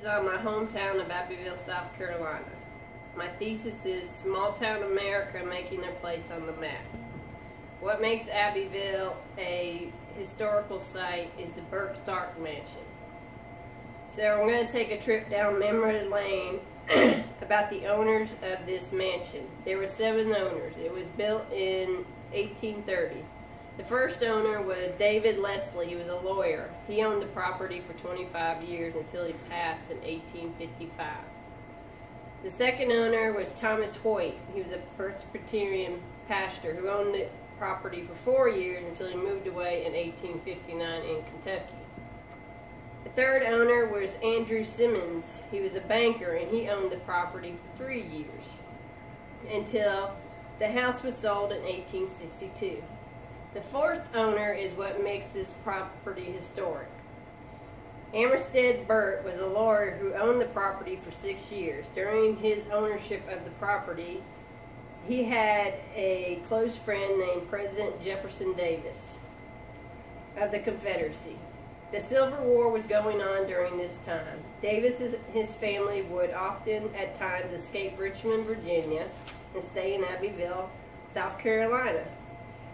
is on my hometown of Abbeville, South Carolina. My thesis is Small Town America Making Their Place on the Map. What makes Abbeville a historical site is the Burt Stark Mansion. So I'm going to take a trip down memory lane about the owners of this mansion. There were 7 owners. It was built in 1830. The first owner was David Leslie. He was a lawyer. He owned the property for 25 years until he passed in 1855. The second owner was Thomas Hoyt. He was a Presbyterian pastor who owned the property for 4 years until he moved away in 1859 in Kentucky. The third owner was Andrew Simmons. He was a banker and he owned the property for 3 years until the house was sold in 1862. The fourth owner is what makes this property historic. Armistead Burt was a lawyer who owned the property for 6 years. During his ownership of the property, he had a close friend named President Jefferson Davis of the Confederacy. The Civil War was going on during this time. Davis and his family would often at times escape Richmond, Virginia and stay in Abbeville, South Carolina.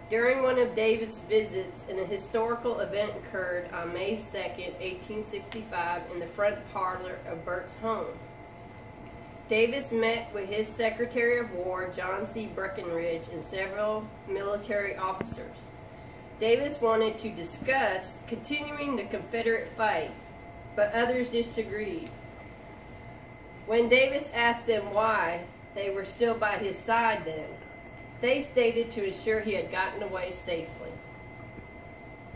During one of Davis' visits, an historical event occurred on May 2nd, 1865 in the front parlor of Burt's home. Davis met with his Secretary of War, John C. Breckinridge, and several military officers. Davis wanted to discuss continuing the Confederate fight, but others disagreed. When Davis asked them why they were still by his side then, they stated to ensure he had gotten away safely.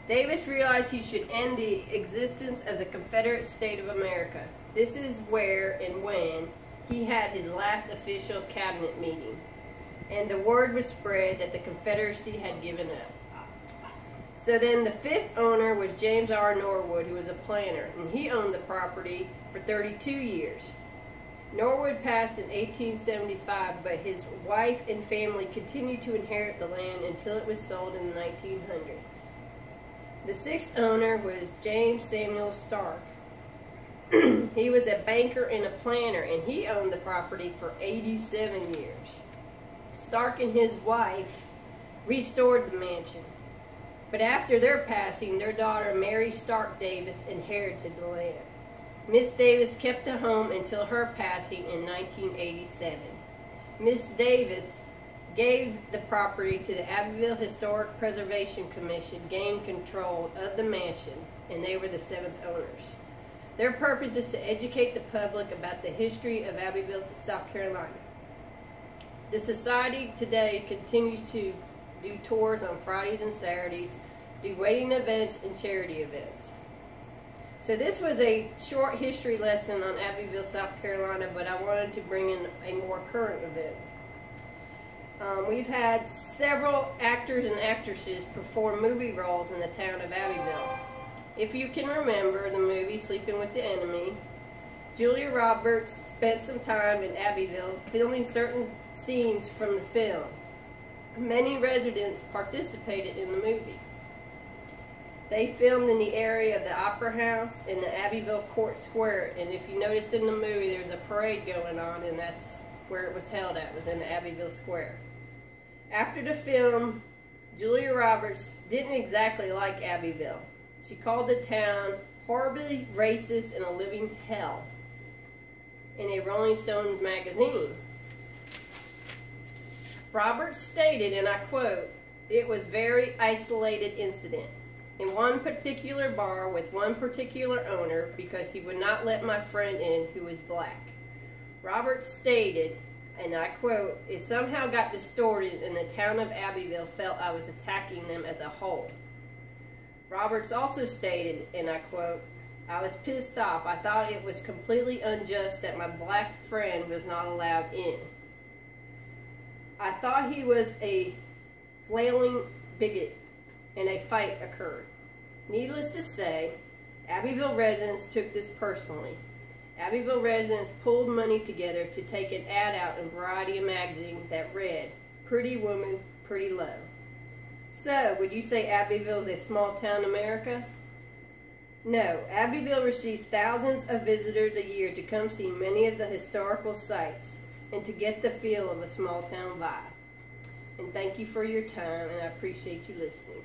Davis realized he should end the existence of the Confederate State of America. This is where and when he had his last official cabinet meeting, and the word was spread that the Confederacy had given up. So then the fifth owner was James R. Norwood, who was a planter, and he owned the property for 32 years. Norwood passed in 1875, but his wife and family continued to inherit the land until it was sold in the 1900s. The sixth owner was James Samuel Stark. He was a banker and a planter, and he owned the property for 87 years. Stark and his wife restored the mansion, but after their passing, their daughter Mary Stark Davis inherited the land. Miss Davis kept the home until her passing in 1987. Miss Davis gave the property to the Abbeville Historic Preservation Commission, gained control of the mansion, and they were the 7th owners. Their purpose is to educate the public about the history of Abbeville, South Carolina. The society today continues to do tours on Fridays and Saturdays, do wedding events and charity events. So this was a short history lesson on Abbeville, South Carolina, but I wanted to bring in a more current event. We've had several actors and actresses perform movie roles in the town of Abbeville. If you can remember the movie Sleeping with the Enemy, Julia Roberts spent some time in Abbeville filming certain scenes from the film. Many residents participated in the movie. They filmed in the area of the Opera House and the Abbeville Court Square, and if you noticed in the movie, there's a parade going on, and that's where it was held at, was in the Abbeville Square. After the film, Julia Roberts didn't exactly like Abbeville. She called the town horribly racist and a living hell in a Rolling Stone magazine. Roberts stated, and I quote, "It was a very isolated incident in one particular bar with one particular owner because he would not let my friend in who was black." Roberts stated, and I quote, "It somehow got distorted and the town of Abbeville felt I was attacking them as a whole." Roberts also stated, and I quote, "I was pissed off. I thought it was completely unjust that my black friend was not allowed in. I thought he was a flailing bigot, and a fight occurred." Needless to say, Abbeville residents took this personally. Abbeville residents pulled money together to take an ad out in Variety magazine that read, "Pretty woman, pretty low." So, would you say Abbeville is a small town America? No, Abbeville receives thousands of visitors a year to come see many of the historical sites and to get the feel of a small town vibe. And thank you for your time, and I appreciate you listening.